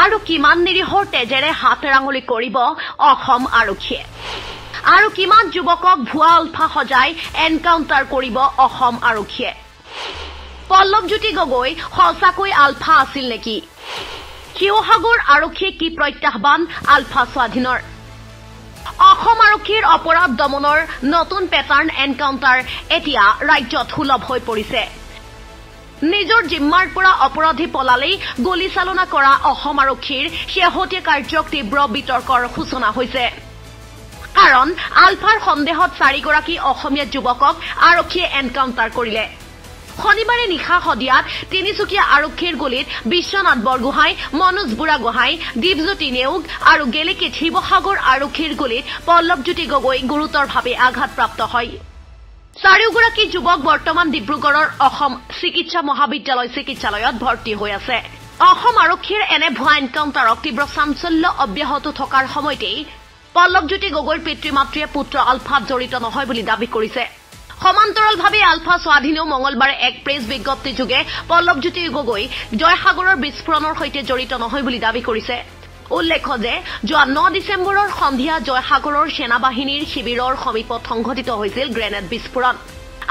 আৰু কিমান নিৰীহৰ তেজেৰে হাত ৰাঙলি কৰিব অসম আৰক্ষীয়ে আৰু কিমান যুৱকক ভুৱা আলফা সজাই এনকাউণ্টাৰ কৰিব অসম আৰক্ষীয়ে পল্লৱজ্যোতি গগৈ সঁচাকৈ আলফা আছিল নেকি শিৱসাগৰ আৰক্ষী কি প্ৰত্যাহ্বান আলফা স্বাধীনৰ অসম আৰক্ষীৰ অপৰাধ দমনৰ নতুন পেটাৰ্ণ এনকাউণ্টাৰ এতিয়া ৰাজ্যত সুলভ হৈ পৰিছে নিজৰ জিম্মাৰ পৰা অপৰাধী পলালেই গুলীচালনা কৰা অসম আৰক্ষীৰ শেহতীয়া কাৰ্যক তীব্ৰ বিতৰ্কৰ সূচনা হৈছে কাৰণ আলফাৰ সন্দেহত 4 গৰাকী অসমীয়া যুৱকক আৰক্ষীয়ে এনকাউণ্টাৰ কৰিলে শনিবাৰে নিশা সদিয়াত তিনিচুকীয়া আৰক্ষীৰ গুলীত বিশ্বনাথ বৰগোহাঁই মনোজ বুঢ়াগোহাঁই দীপজ্যোতি নেওগ আৰু গেলেকীত শিৱসাগৰ আৰক্ষীৰ গুলীত পল্লৱজ্যোতি গগৈ গুৰুতৰভাৱে আঘাতপ্ৰাপ্ত হয় চাৰিওগৰাকী যুৱক বৰ্তমান ডিব্ৰুগড়ৰ অসম চিকিৎসা মহাবিদ্যালয় চিকিৎসালয়ত ভৰ্তি হৈ আছে অসম আৰক্ষীৰ এনে ভুৱা এনকাউণ্টাৰক তীব্ৰ চাঞ্চল্য অব্যাহত থকাৰ সময়তেই পল্লৱজ্যোতি গগৈৰ পিতৃ মাতৃয়ে পুত্ৰ আলফাত জড়িত নহয় বুলি দাবী কৰিছে সমান্তৰালভাৱে আলফা স্বাধীনেও মঙলবাৰে এক প্ৰেছ বিজ্ঞপ্তিযোগে পল্লৱজ্যোতি গগৈ জয়সাগৰৰ বিস্ফোৰণৰ সৈতে জড়িত নহয় বুলি দাবী কৰিছে উল্লেখ্য যে যোৱা 9 ডিচেম্বৰৰ সন্ধিয়া জয়সাগৰৰ সেনাবাহিনীৰ শিবিৰৰ সমীপত সংঘটিত হৈছিল গ্ৰেনেড বিস্ফোৰণ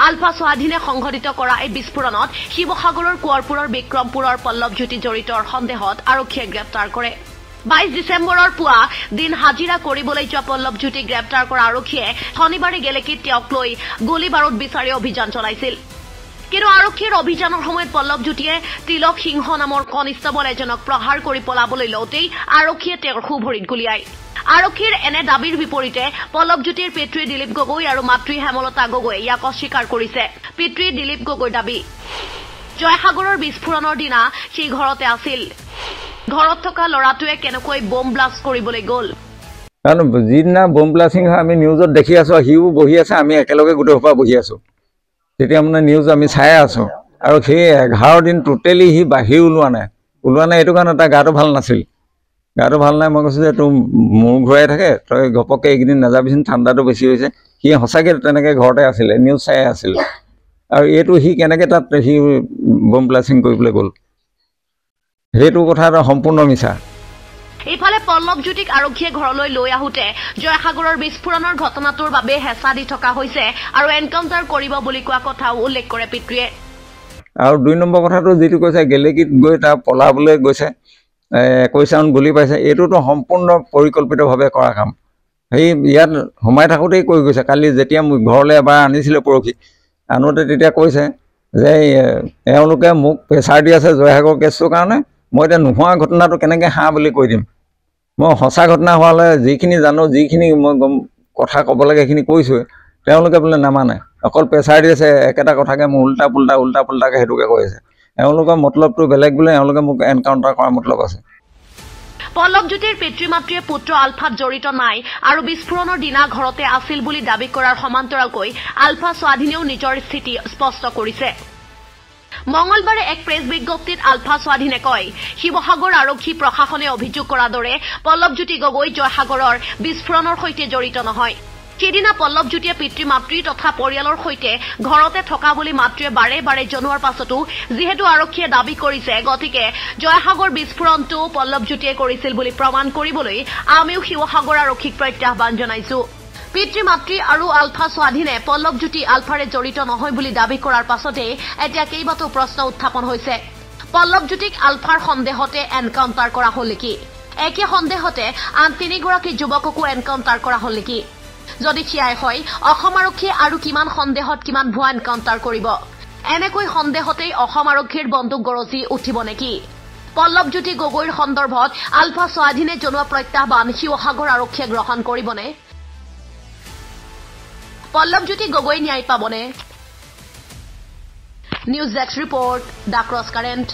আলফা স্বাধীনে সংঘটিত কৰা এই বিস্ফোৰণত শিৱসাগৰৰ কোঁৱৰপুৰৰ বিক্ৰমপুৰৰ পল্লৱজ্যোতি জড়িতৰ সন্দেহত আৰক্ষীয়ে গ্ৰেপ্তাৰ কৰে 22 ডিচেম্বৰৰ পুৱা দিন হাজিৰা কৰিবলৈ যোৱা পল্লৱজ্যোতিক গ্ৰেপ্তাৰ কৰা আৰক্ষীয়ে শনিবাৰে গেলেকীত তেওঁক লৈ গুলী বাৰুদ বিচাৰি অভিযান চলাইছিল কিন্তু আৰক্ষীৰ অভিযানৰ সময়ত পল্লৱজ্যোতিয়ে তিলক সিংহ নামৰ কনিষ্টেবল এজনক প্ৰহাৰ কৰি পলাবলৈ লওঁতেই আৰক্ষীয়ে তেওঁৰ সুভৰিত গুলীয়ায় আৰক্ষীৰ এনে দাবীৰ বিপৰীতে পল্লৱজ্যোতিৰ পিতৃ দিলীপ গগৈ আৰু মাতৃ হেমলতা গগৈয়ে ইয়াক অস্বীকাৰ কৰিছে পিতৃ দিলীপ গগৈৰ দাবী জয়সাগৰৰ বিস্ফোৰণৰ দিনা সি ঘৰতে আছিল ঘৰত থকা লৰাটোৱে কেনেকৈ বম ব্লাষ্ট কৰিবলৈ গ'ল কাৰণ যিদিনা বম ব্লাষ্টিং হয় আমি নিউজত দেখি আছো হিও বহি আছে আমি একেলগে গোটেই সোপা বহি আছো তেতিয়া মানে নিউজ আমি চাই আছো আৰু সেই 11 দিন টোটেলি হি বাহিৰ ওলোৱা নাই এইটো কাৰণে তাৰ গাটো ভাল নাছিল গাটো ভাল নাই মই কৈছো যে তোৰ মূৰ ঘূৰাই থাকে তই গপকে একদিন নাযাবিচোন ঠাণ্ডাটো বেছি হৈছে সি সঁচাকে তেনেকে ঘৰতে আছিলে নিউজ চাই আছিল আৰু এইটো হি কেনেকে তাত হি বম ব্লাষ্টিং কৰিবলৈ গ'ল সেইটো কথা সম্পূৰ্ণ মিছা ইফালে পল্লৱজ্যোতিক আৰক্ষীয়ে ঘৰলৈ লৈ আহোঁতে জয়সাগৰৰ বিস্ফোৰণৰ ঘটনাটোৰ বাবে হেঁচা দি থকা হৈছে আৰু এনকাউণ্টাৰ কৰিব বুলি কোৱা কথাও উল্লেখ কৰে পিতৃয়ে আৰু 2 নম্বৰ কথাটো যিটো কৈছে গেলেকীত গৈ তাৰ পলাবলৈ গৈছে 21 ৰাউণ্ড গুলি পাইছে এইটোতো সম্পূৰ্ণ পৰিকল্পিতভাৱে কৰা কাম সেই ইয়াত সোমাই থাকোঁতেই কৈ গৈছে কালি যেতিয়া মোক ঘৰলৈ এবাৰ আনিছিলে পৰহি আনোতে তেতিয়া কৈছে যে এওঁলোকে মোক প্ৰেছাৰ দি আছে জয়সাগৰ কেছটোৰ কাৰণে মই এতিয়া নোহোৱা ঘটনাটো কেনেকৈ হাঁ বুলি কৈ দিম মই সঁচা ঘটনা হোৱালে যিখিনি জানো যিখিনি মই কথা ক'ব লাগে সেইখিনি কৈছোঁ তেওঁলোকে বোলে নামানে অকল প্ৰেছাৰ দি আছে একেটা কথাকে মোক উল্টা পুল্টাকৈ সেইটোকে কৈ আছে এওঁলোকৰ মতলবটো বেলেগ বোলে এওঁলোকে মোক এনকাউণ্টাৰ কৰাৰ মতলব আছে পল্লৱজ্যোতিৰ পিতৃ মাতৃয়ে পুত্ৰ আলফাত জড়িত নাই আৰু বিস্ফোৰণৰ দিনা ঘৰতে আছিল বুলি দাবী কৰাৰ সমান্তৰালকৈ আলফা স্বাধীনেও নিজৰ স্থিতি স্পষ্ট কৰিছে মঙলবাৰে এক প্ৰেছ বিজ্ঞপ্তিত আলফা স্বাধীনে কয় শিৱসাগৰ আৰক্ষী প্ৰশাসনে অভিযোগ কৰাৰ দৰে পল্লৱজ্যোতি গগৈ জয়সাগৰৰ বিস্ফোৰণৰ সৈতে জড়িত নহয় সেইদিনা পল্লৱজ্যোতিয়ে পিতৃ মাতৃ তথা পৰিয়ালৰ সৈতে ঘৰতে থকা বুলি মাতৃয়ে বাৰে বাৰে জনোৱাৰ পাছতো যিহেতু আৰক্ষীয়ে দাবী কৰিছে গতিকে জয়সাগৰ বিস্ফোৰণটো পল্লৱজ্যোতিয়ে কৰিছিল বুলি প্ৰমাণ কৰিবলৈ আমিও শিৱসাগৰ আৰক্ষীক প্ৰত্যাহ্বান জনাইছো পিতৃ মাতৃ আৰু আলফা স্বাধীনে পল্লৱজ্যোতি আলফাৰে জড়িত নহয় বুলি দাবী কৰাৰ পাছতে এতিয়া কেইবাটাও প্ৰশ্ন উত্থাপন হৈছে পল্লৱজ্যোতিক আলফাৰ সন্দেহতে এনকাউণ্টাৰ কৰা হ'ল নেকি একে সন্দেহতে আন 3 গৰাকী যুৱককো এনকাউণ্টাৰ কৰা হ'ল নেকি যদি সেয়াই হয় অসম আৰক্ষীয়ে আৰু কিমান সন্দেহত কিমান ভুৱা এনকাউণ্টাৰ কৰিব এনেকৈ সন্দেহতেই অসম আৰক্ষীৰ বন্দুক গৰজি উঠিব নেকি পল্লৱজ্যোতি গগৈৰ সন্দৰ্ভত আলফা স্বাধীনে জনোৱা প্ৰত্যাহ্বান শিৱসাগৰ আৰক্ষীয়ে গ্ৰহণ কৰিবনে পল্লৱজ্যোতি গগৈ ন্যায় পাবনে news desk report the cross current